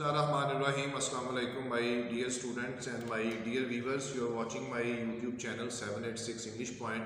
Bismillahirrahmanirrahim. Assalamu alaikum my dear students and my dear viewers. You are watching my YouTube channel 786 English Point.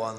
1।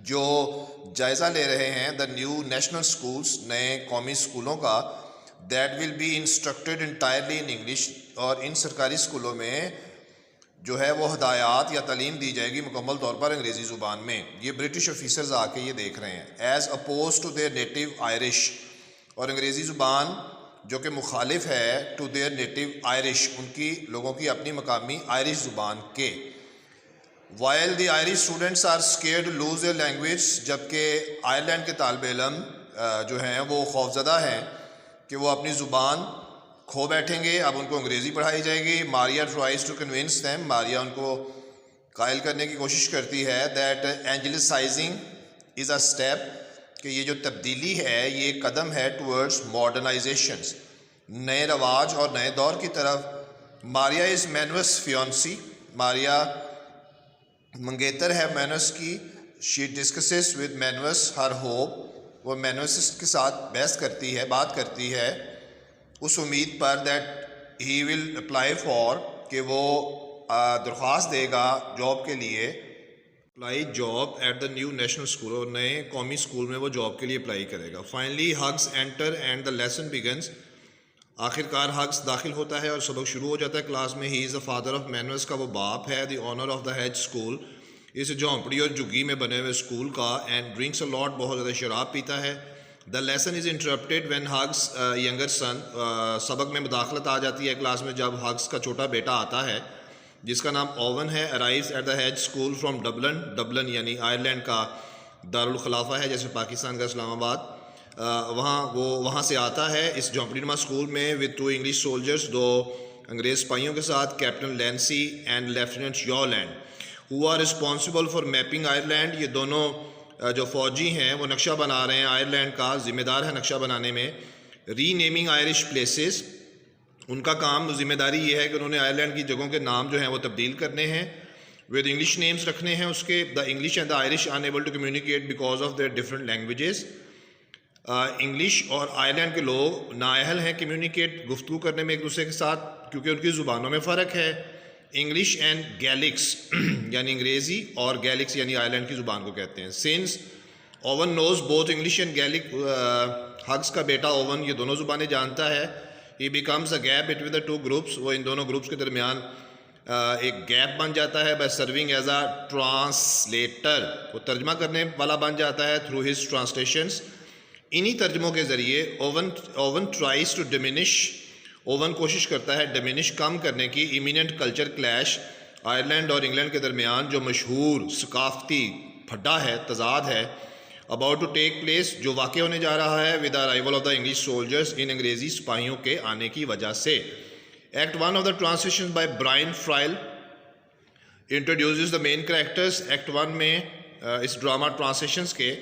جو جائزہ لے رہے ہیں دا new national schools, نئے قومی اسکولوں کا، that will be instructed entirely in English, اور ان سرکاری اسکولوں میں جو ہے وہ ہدایات یا تعلیم دی جائے گی مکمل طور پر انگریزی زبان میں. یہ برٹش آفیسرز آ کے یہ دیکھ رہے ہیں. As opposed to their native Irish, اور انگریزی زبان جو کہ مخالف ہے ٹو دیئر نیٹو آئرش، ان کی لوگوں کی اپنی مقامی آئرش زبان کے. While the Irish students are scared to lose their language, جبکہ آئرلینڈ کے طالب علم جو ہیں وہ خوفزدہ ہیں کہ وہ اپنی زبان کھو بیٹھیں گے. اب ان کو انگریزی پڑھائی جائے گی. ماریا ٹرائز ٹو کنونس دیم، ماریا ان کو قائل کرنے کی کوشش کرتی ہے دیٹ اینجلسائزنگ از اے اسٹیپ، کہ یہ جو تبدیلی ہے یہ ایک قدم ہے ٹورڈز ماڈرنائزیشنز، نئے رواج اور نئے دور کی طرف. ماریا از مینوس فیونسی، ماریا منگیتر ہے مینوس کی. She discusses with Manus her hope, وہ مینوس کے ساتھ بات کرتی ہے اس امید پر that he will apply for, کہ وہ درخواست دے گا جاب کے لیے. Apply job at the new national school, اور نئے قومی اسکول میں وہ جاب کے لیے اپلائی کرے گا. Finally Hugh's enter and the lesson begins, آخر کار ہگز داخل ہوتا ہے اور سبق شروع ہو جاتا ہے کلاس میں. He is the father of Manus, کا وہ باپ ہے. The owner of the hedge school, اس جھونپڑی اور جھگی میں بنے ہوئے اسکول کا. اینڈ ڈرنکس اے لاٹ، بہت زیادہ شراب پیتا ہے. The lesson is interrupted when Hugh's younger son, سبق میں مداخلت آ جاتی ہے کلاس میں جب ہگز کا چھوٹا بیٹا آتا ہے جس کا نام اوون ہے. Arrives at the hedge school from Dublin, Dublin یعنی آئرلینڈ کا دارالخلافہ ہے جیسے پاکستان کا اسلام آباد. وہاں سے آتا ہے اس جھونپڑی نما اسکول میں ود 2 انگلش سولجرز، 2 انگریز سپاہیوں کے ساتھ، captain Lancey and lieutenant Yolland, who are responsible for mapping Ireland. یہ دونوں جو فوجی ہیں وہ نقشہ بنا رہے ہیں آئرلینڈ کا، ذمہ دار ہے نقشہ بنانے میں. ری نیمنگ آئرش پلیسز، ان کا کام ذمہ داری یہ ہے کہ انہوں نے آئرلینڈ کی جگہوں کے نام جو ہیں وہ تبدیل کرنے ہیں، ود انگلش نیمز رکھنے ہیں اس کے. The English and the Irish unable to communicate because of their different languages. English اور آئرلینڈ کے لوگ نااہل ہیں کمیونیکیٹ، گفتگو کرنے میں ایک دوسرے کے ساتھ، کیونکہ ان کی زبانوں میں فرق ہے. انگلش اینڈ گیلکس یعنی انگریزی، اور گیلکس یعنی آئرلینڈ کی زبان کو کہتے ہیں. Since Owen knows both English and Gaelic, Hugh's کا بیٹا اوون یہ دونوں زبانیں جانتا ہے. He becomes a gap between the 2 groups, وہ ان دونوں گروپس کے درمیان ایک گیپ بن جاتا ہے. By serving as a translator, وہ ترجمہ کرنے والا بن جاتا ہے تھرو ہز ٹرانسلیشنس. انہی ترجموں کے ذریعے Owen tries to diminish, Owen کوشش کرتا ہے ڈیمینش کم کرنے کی ایمیننٹ کلچر کلیش آئرلینڈ اور انگلینڈ کے درمیان جو مشہور ثقافتی پھڈا ہے، تضاد ہے، اباؤٹ ٹو ٹیک پلیس، جو واقع ہونے جا رہا ہے with arrival of the English soldiers, ان انگریزی سپاہیوں کے آنے کی وجہ سے. Act 1 of the translation by Brian Friel introduces the main characters. Act 1 میں اس ڈرامہ ٹرانسلیشنز کے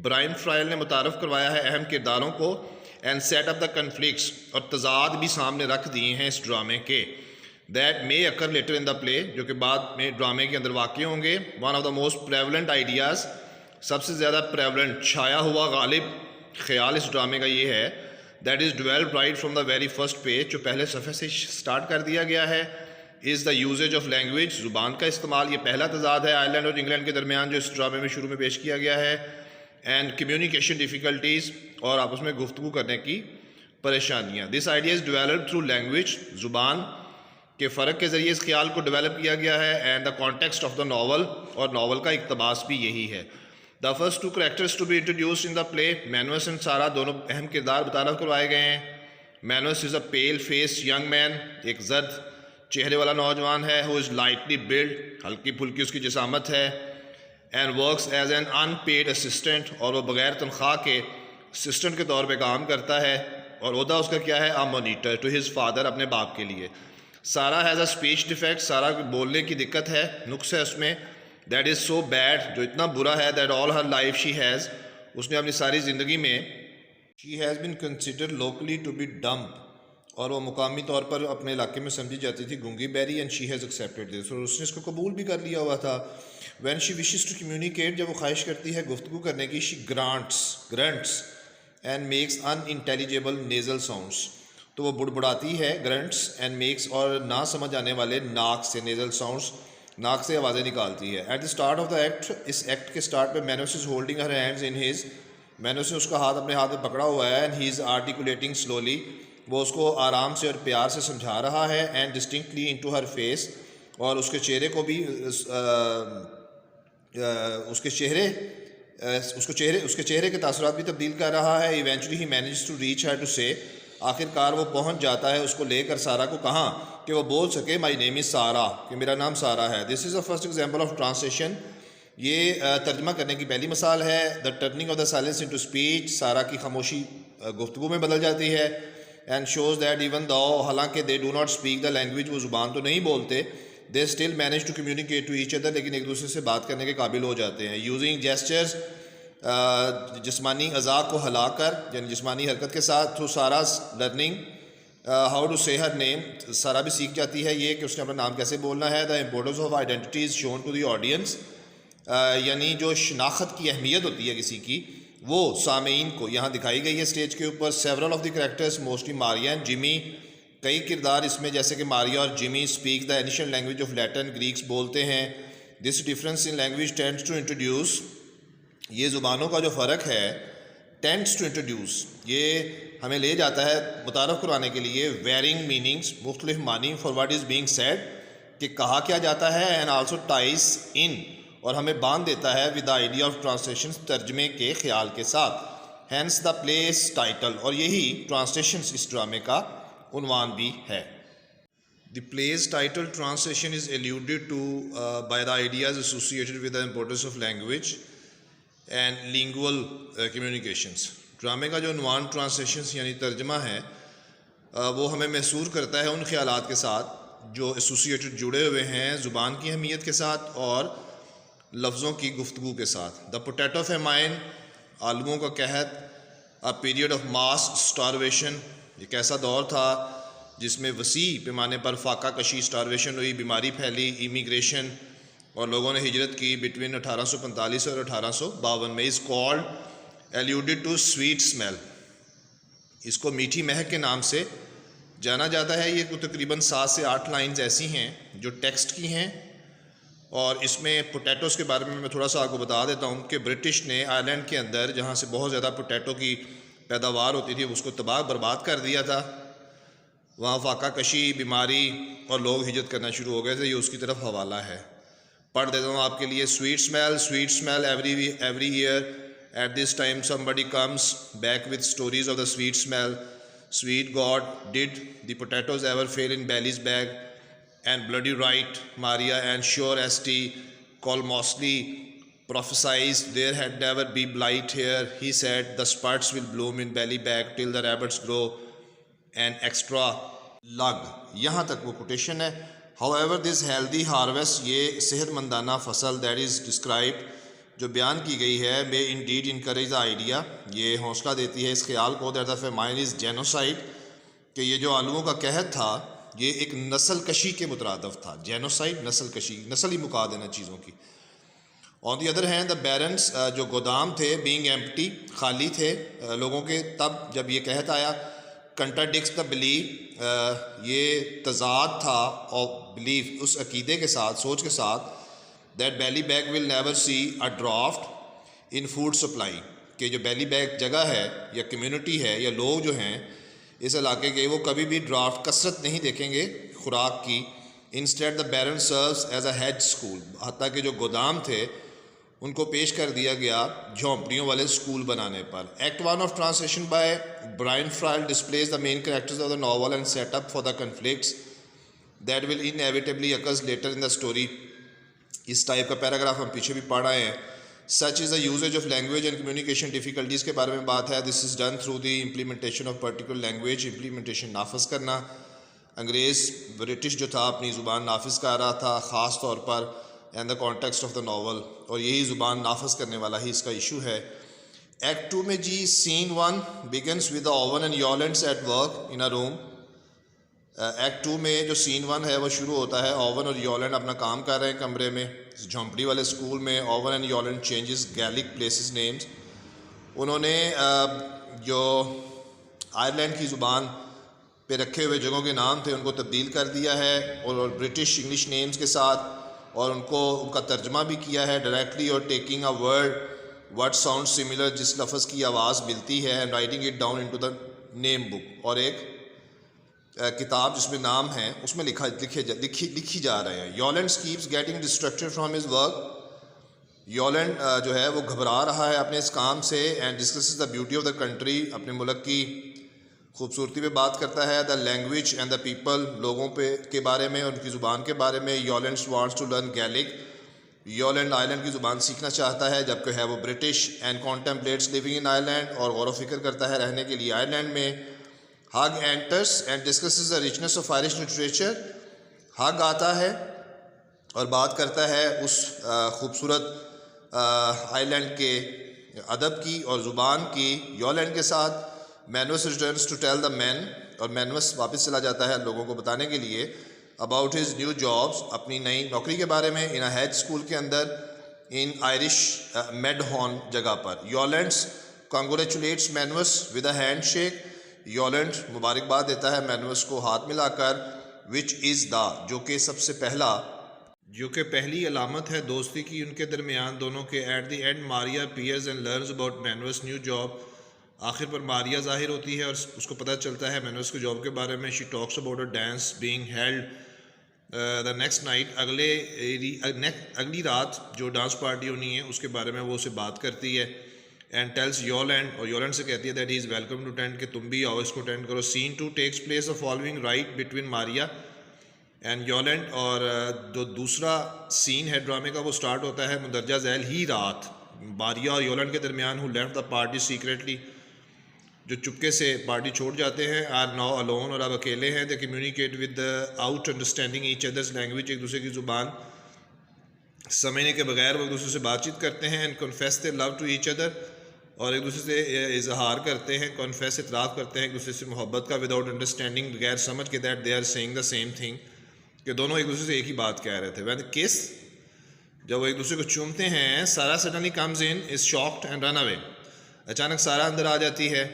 برائن فرائل نے متعارف کروایا ہے اہم کرداروں کو. And set up the conflicts, اور تضاد بھی سامنے رکھ دیے ہیں اس ڈرامے کے. That may occur letter in the پلے، جو کہ بعد میں ڈرامے کے اندر واقع ہوں گے. One of the most prevalent ideas, سب سے زیادہ پریولنٹ چھایا ہوا غالب خیال اس ڈرامے کا یہ ہے that is developed right from the very first page, جو پہلے صفحے سے اسٹارٹ کر دیا گیا ہے. از دا یوزیج آف لینگویج، زبان کا استعمال. یہ پہلا تضاد ہے آئرلینڈ اور انگلینڈ کے درمیان جو اس ڈرامے میں شروع میں پیش کیا گیا ہے. اینڈ کمیونیکیشن ڈیفیکلٹیز، اور آپس میں گفتگو کرنے کی پریشانیاں. This idea is developed through language, زبان کے فرق کے ذریعے اس خیال کو ڈیولپ کیا گیا ہے. And the context of the novel, اور ناول کا اقتباس بھی یہی ہے. The first 2 characters to be introduced in the play, Manus and Sarah, دونوں اہم کردار متعارف کروائے گئے ہیں. Manus is a pale face young man, ایک زرد چہرے والا نوجوان ہے. ہو از لائٹلی بلڈ، ہلکی پھلکی اس کی جسامت ہے. And works as an unpaid assistant, اور وہ بغیر تنخواہ کے اسسٹنٹ کے طور پہ کام کرتا ہے. اور عہدہ اس کا کیا ہے؟ مانیٹر ٹو ہز فادر، اپنے باپ کے لیے. سارا ہیز اے اسپیچ ڈیفیکٹ، سارا بولنے کی دقت ہے، نقص ہے اس میں. دیٹ از سو بیڈ، جو اتنا برا ہے. That all her life she has, اس نے اپنی ساری زندگی میں she has been considered locally to be dumb, اور وہ مقامی طور پر اپنے علاقے میں سمجھی جاتی تھی گونگی بیری. اینڈ شی ہیز ایکسیپٹیڈ دس، اور اس نے اس کو قبول بھی کر لیا ہوا تھا. When she wishes to communicate, جب وہ خواہش کرتی ہے گفتگو کرنے کی، she grunts and makes unintelligible nasal sounds, تو وہ بڑبڑاتی ہے. گرنٹس اینڈ میکس، اور نہ سمجھ آنے والے ناک سے نیزل ساؤنڈس. ناک سے آوازیں نکالتی ہے. At the start of the act, اس ایکٹ کے اسٹارٹ پہ Manus is holding her hands in his, Manus نے اس کا ہاتھ اپنے ہاتھ میں پکڑا ہوا ہے. And he is articulating slowly, وہ اس کو آرام سے اور پیار سے سمجھا رہا ہے. And distinctly into her face, اور اس کے چہرے کو بھی اس کے چہرے کے تاثرات بھی تبدیل کر رہا ہے. Eventually he manages to reach her to say, آخر کار وہ پہنچ جاتا ہے اس کو لے کر سارا کو, کہاں کہ وہ بول سکے مائی نیم از سارا, کہ میرا نام سارا ہے. This is a first example of translation, یہ ترجمہ کرنے کی پہلی مثال ہے. The turning of the silence into speech, Sarah کی خاموشی گفتگو میں بدل جاتی ہے. And shows that even though, حالانکہ they do not speak the language, وہ زبان تو نہیں بولتے, they still manage to communicate to each other, لیکن ایک دوسرے سے بات کرنے کے قابل ہو جاتے ہیں. یوزنگ جیسچرز, جسمانی اعضاء کو ہلا کر, یعنی جسمانی حرکت کے ساتھ. تھرو ساراز لرننگ ہاؤ ٹو سے ہر نیم, سارا بھی سیکھ جاتی ہے یہ کہ اس نے اپنا نام کیسے بولنا ہے. The importance of identity is shown to the audience, یعنی جو شناخت کی اہمیت ہوتی ہے کسی کی, وہ سامعین کو یہاں دکھائی گئی ہے اسٹیج کے اوپر. Several of the characters, mostly Maria and Jimmy, کئی کردار اس میں جیسے کہ ماریا اور Jimmy speak the ancient language of Latin, Greeks بولتے ہیں. This difference in language tends to introduce, یہ زبانوں کا جو فرق ہے, ٹینڈس ٹو انٹروڈیوس, یہ ہمیں لے جاتا ہے متعارف کروانے کے لیے ویرنگ میننگس, مختلف معنی for what is being said, کہ کہا کیا جاتا ہے. اینڈ آلسو ٹائز ان, اور ہمیں باندھ دیتا ہے with the idea of translation, ترجمے کے خیال کے ساتھ. ہینس دا پلیس ٹائٹل, اور یہی ٹرانسلیشن اس ڈرامے کا عنوان بھی ہے. The play's title translation is alluded to by the ideas associated with the importance of language and lingual communications. ڈرامے کا جو عنوان ٹرانسلیشنس یعنی ترجمہ ہے, وہ ہمیں محصور کرتا ہے ان خیالات کے ساتھ جو ایسوسیٹڈ جڑے ہوئے ہیں زبان کی اہمیت کے ساتھ اور لفظوں کی گفتگو کے ساتھ. دا پوٹیٹو فیمائن, آلوؤں کا قحط. a period of mass starvation, ایک ایسا دور تھا جس میں وسیع پیمانے پر فاقہ کشی, اسٹارویشن ہوئی, بیماری پھیلی, امیگریشن, اور لوگوں نے ہجرت کی بٹوین 1845 اور 1852 میں. Is called alluded to sweet smell, اس کو میٹھی مہک کے نام سے جانا جاتا ہے. یہ تقریباً 7 سے 8 لائنز ایسی ہیں جو ٹیکسٹ کی ہیں, اور اس میں پوٹیٹوز کے بارے میں تھوڑا سا آپ کو بتا دیتا ہوں کہ برٹش نے آئرلینڈ کے اندر جہاں سے بہت زیادہ پوٹیٹو کی پیداوار ہوتی تھی اس کو تباہ برباد کر دیا تھا. وہاں فاقہ کشی, بیماری اور لوگ ہجرت کرنا شروع ہو گئے تھے. یہ اس کی طرف حوالہ ہے, پڑھ دیتا ہوں آپ کے لیے. Sweet smile every year at this time somebody comes back with stories of the sweet smell. Sweet God, did the potatoes ever fail in Bally's bag? And bloody right, Maria and sure St. Colmosley prophesied there had never be blight here. He said the spuds will bloom in belly bag till the rabbits grow and extra lug. یہاں تک وہ quotation ہے. However, this healthy harvest, یہ صحت مندانہ فصل that is described, جو بیان کی گئی ہے, may indeed encourage the idea, یہ حوصلہ دیتی ہے اس خیال کو, that the famine is genocide, کہ یہ جو آلوؤں کا قحط تھا یہ ایک نسل کشی کے مترادف تھا. جینوسائڈ, نسل کشی, نسل ہی مکا دینا چیزوں کی. آن دی ادر ہینڈ, دا بیرنس, جو گودام تھے, بینگ ایمپٹی, خالی تھے لوگوں کے تب جب یہ قحط آیا. کنٹراڈکٹس دا بلیف, یہ تضاد تھا آف بلیف, اس عقیدے کے ساتھ, سوچ کے ساتھ, that Baile Beag will never see a draft in food supply, کہ جو بیلی بیگ جگہ ہے یا کمیونٹی ہے یا لوگ جو ہیں اس علاقے کے, وہ کبھی بھی ڈرافٹ کثرت نہیں دیکھیں گے خوراک کی. Instead the barn serves as a head school, حتیٰ کہ جو گودام تھے ان کو پیش کر دیا گیا جھونپڑیوں والے اسکول بنانے پر. Act 1 of translation by Brian Friel displays the main characters of the novel and set up for the conflicts that will inevitably occurs later in the story. اس ٹائپ کا پیراگراف ہم پیچھے بھی پڑھ رہے ہیں. Such is the usage of language and communication difficulties کے بارے میں بات ہے. This is done through the implementation of particular language, implementation نافذ کرنا. انگریز برٹش جو تھا اپنی زبان نافذ کر رہا تھا خاص طور پر, and the context of the novel, اور یہی زبان نافذ کرنے والا ہی اس کا ایشو ہے. ایکٹ 2 میں جی scene 1 begins with the Owen and Yolland's at work in a room. Act 2 میں جو سین 1 ہے وہ شروع ہوتا ہے, اوون اور یولینٹ اپنا کام کر رہے ہیں کمرے میں, جھونپڑی والے اسکول میں. Owen and Yolland changes Gaelic places names, انہوں نے جو آئرلینڈ کی زبان پہ رکھے ہوئے جگہوں کے نام تھے ان کو تبدیل کر دیا ہے, اور برٹش انگلش نیمز کے ساتھ. اور ان کا ترجمہ بھی کیا ہے ڈائریکٹلی، اور taking a word what sound similar, جس لفظ کی آواز ملتی ہے، and writing it down into the name book, اور ایک کتاب جس میں نام ہے اس میں لکھی جا رہے ہیں. Yolland keeps getting distracted from his work. Yolland جو ہے وہ گھبرا رہا ہے اپنے اس کام سے. And discusses the beauty of the country, اپنے ملک کی خوبصورتی پہ بات کرتا ہے. The language and the people, لوگوں کے بارے میں، ان کی زبان کے بارے میں. Yolland wants to learn Gaelic. Yolland Ireland کی زبان سیکھنا چاہتا ہے جبکہ ہے وہ British. And contemplates living in Ireland, اور غور و فکر کرتا ہے رہنے کے لیے آئرلینڈ میں. Hugh enters and discusses the richness of Irish literature. Hugh آتا ہے اور بات کرتا ہے اس خوبصورت آئرلینڈ کے ادب کی اور زبان کی یولینڈ کے ساتھ. Manus returns to tell the men, اور مینوس واپس چلا جاتا ہے لوگوں کو بتانے کے لیے اباؤٹ ہز نیو جابس، اپنی نئی نوکری کے بارے میں. ان ہیڈ اسکول کے اندر ان آئرش میڈ ہارن جگہ پر. Yolland's congratulates Manus with a handshake. Yolland مبارکباد دیتا ہے مینوس کو ہاتھ ملا کر. وچ از دا، جو کہ پہلی علامت ہے دوستی کی ان کے درمیان دونوں کے. At the end Maria peers and learns about Manus new job. آخر پر ماریا ظاہر ہوتی ہے اور اس کو پتہ چلتا ہے مینوس کے جاب کے بارے میں. She talks about a dance being held the next night. اگلی رات جو ڈانس پارٹی ہونی ہے اس کے بارے میں وہ اسے بات کرتی ہے. اینڈ ٹیلس یولینڈ، اور یولینڈ سے کہتی ہے that he is welcome to attend, کہ تم بھی آؤ اس کو اٹینڈ کرو. Scene 2 takes place the following right between Maria and Yolland. اور جو دوسرا سین ہے ڈرامے کا وہ سٹارٹ ہوتا ہے مندرجہ ذیل ہی رات ماریا اور یولینڈ کے درمیان. ہو لیفٹ دا پارٹی سیکریٹلی، جو چپکے سے پارٹی چھوڑ جاتے ہیں. آر ناؤ الون، اور اب اکیلے ہیں. They communicate without understanding each other's language, ایک دوسرے کی زبان سمجھنے کے بغیر وہ ایک دوسرے سے بات چیت کرتے ہیں. And confess they love to each other, اور ایک دوسرے سے اظہار کرتے ہیں. کنفیس، اعتراف کرتے ہیں ایک دوسرے سے محبت کا. وداؤٹ انڈرسٹینڈنگ، بغیر سمجھ کے. That they are saying the same thing, کہ دونوں ایک دوسرے سے ایک ہی بات کہہ رہے تھے. وین کس، جب وہ ایک دوسرے کو چومتے ہیں. Sarah suddenly comes in, is shocked and run away. اچانک سارا اندر آ جاتی ہے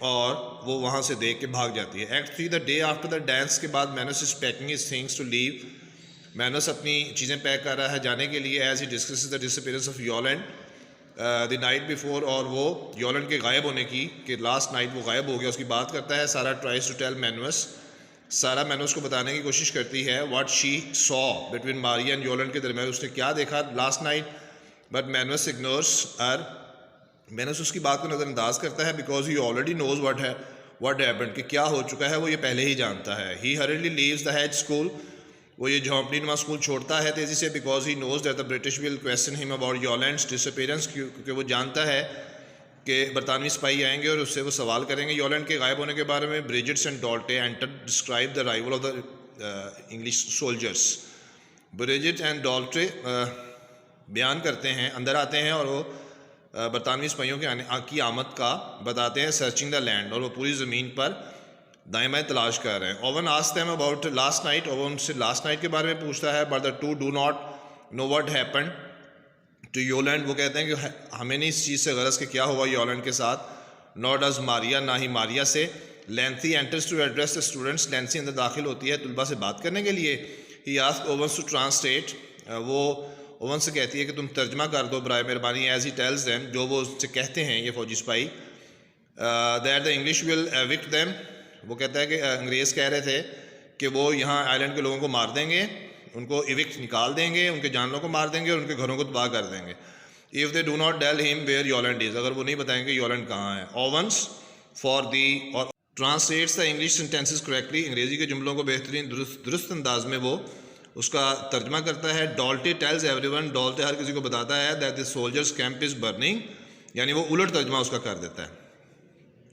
اور وہ وہاں سے دیکھ کے بھاگ جاتی ہے. Act 3 the day after the dance کے بعد Manus is packing his things to leave. Manus اپنی چیزیں پیک کر رہا ہے جانے کے لیے. As he discusses the disappearance of Yolland the night before, اور وہ یولینڈ کے غائب ہونے کی، کہ لاسٹ نائٹ وہ غائب ہو گیا، اس کی بات کرتا ہے. Sarah tries to tell Manus, Sarah Manus کو بتانے کی کوشش کرتی ہے what she saw between Maria and Yolland کے درمیان اس نے کیا دیکھا last night. But Manus ignores her. Manus اس کی بات کو نظر انداز کرتا ہے because he already knows what happened, کہ کیا ہو چکا ہے وہ یہ پہلے ہی جانتا ہے. ہی ہریڈلی لیوز دا ہیڈ اسکول، وہ یہ جھونپڑی نما اسکول چھوڑتا ہے تیزی سے. Because he knows that the British will question ہم اباؤٹ یولینڈس ڈس اپیئرنس، کیونکہ وہ جانتا ہے کہ برطانوی سپاہی آئیں گے اور اس سے وہ سوال کریں گے یولینڈ کے غائب ہونے کے بارے میں. Bridget's and Doalty enter describe the arrival of the English soldiers. Bridget and Doalty بیان کرتے ہیں، اندر آتے ہیں اور وہ برطانوی سپاہیوں کی آمد کا بتاتے ہیں. سرچنگ دا لینڈ، اور وہ پوری زمین پر دائیں بائیں تلاش کر رہے ہیں. Owen asks them about last night, Owen ان سے لاسٹ نائٹ کے بارے میں پوچھتا ہے. But the two do not know what happened to Yolland, وہ کہتے ہیں کہ ہمیں نہیں اس چیز سے غرض کہ کیا ہوا یولینڈ کے ساتھ. ناٹ ڈز ماریا، نہ ہی ماریا سے. Lancey enters to address the students, Lancey اندر داخل ہوتی ہے طلباء سے بات کرنے کے لیے. He asks Owen's to translate, وہ اوون سے کہتی ہے کہ تم ترجمہ کر دو برائے مہربانی. ایز ہی ٹیلز دیم، جو وہ اس سے کہتے ہیں یہ فوجی سپاہی. That the English will evict them, وہ کہتا ہے کہ انگریز کہہ رہے تھے کہ وہ یہاں آئرلینڈ کے لوگوں کو مار دیں گے، ان کو ایوکٹ نکال دیں گے، ان کے جانوروں کو مار دیں گے اور ان کے گھروں کو تباہ کر دیں گے. if they do not tell him where یولینڈ is، اگر وہ نہیں بتائیں گے یولینڈ کہاں ہے. اوونس فار دی، اور translates the English sentences correctly, انگریزی کے جملوں کو بہترین درست انداز میں وہ اس کا ترجمہ کرتا ہے. ڈالٹے ٹیلز ایوری ون، ڈالٹے ہر کسی کو بتاتا ہے that the soldiers camp is burning, یعنی وہ الٹ ترجمہ اس کا کر دیتا ہے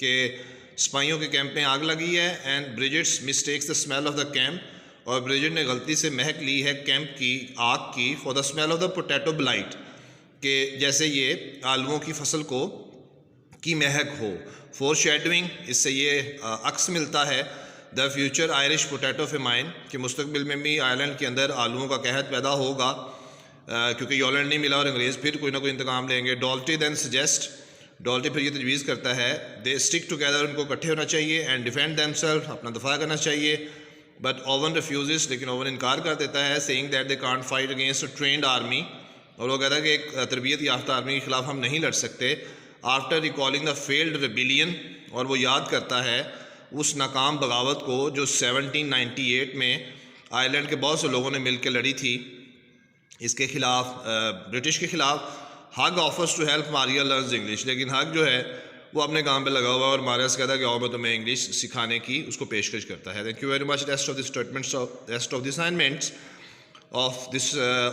کہ سپاہیوں کے کیمپ میں آگ لگی ہے. And Bridget's mistakes the smell of the camp, اور بریجٹ نے غلطی سے مہک لی ہے کیمپ کی، آگ کی. For the smell of the potato blight, کہ جیسے یہ آلوؤں کی فصل کی مہک ہو. فور شیڈوئنگ، اس سے یہ عکس ملتا ہے. دا فیوچر آئرش پوٹیٹو فیمائن، کہ مستقبل میں بھی آئرلینڈ کے اندر آلوؤں کا قحط پیدا ہوگا کیونکہ یولینڈ نہیں ملا اور انگریز پھر کوئی نہ کوئی انتقام لیں گے. ڈالٹے دین سجیسٹ، ڈالٹے پھر یہ تجویز کرتا ہے دے اسٹک ٹوگیدر، ان کو اکٹھے ہونا چاہیے. اینڈ ڈیفینڈ دیم سیلف، اپنا دفاع کرنا چاہیے. بٹ اوون ریفیوزز, لیکن اوون انکار کر دیتا ہے, saying that they can't fight against a trained army, اور وہ کہتا ہے کہ ایک تربیت یافتہ آرمی کے خلاف ہم نہیں لڑ سکتے. After recalling the field rebellion, اور وہ یاد کرتا ہے اس ناکام بغاوت کو جو 1798 میں آئرلینڈ کے بہت سے لوگوں نے مل کے لڑی تھی اس کے خلاف, برٹش کے خلاف. Hug offers to help Maria learns English, لیکن ہگ جو ہے وہ اپنے کام پہ لگا ہوا ہے اور ماریا سے کہتا ہے کہ آؤ میں تمہیں انگلش سکھانے کی اس کو پیشکش کرتا ہے. Thank you very much. Rest of the assignments of this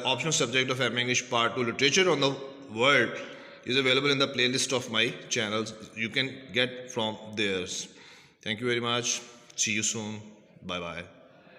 optional subject of MM English Part 2 Literature on the World is available in the playlist of my channels. You can get from there. Thank you very much. See you soon. Bye bye.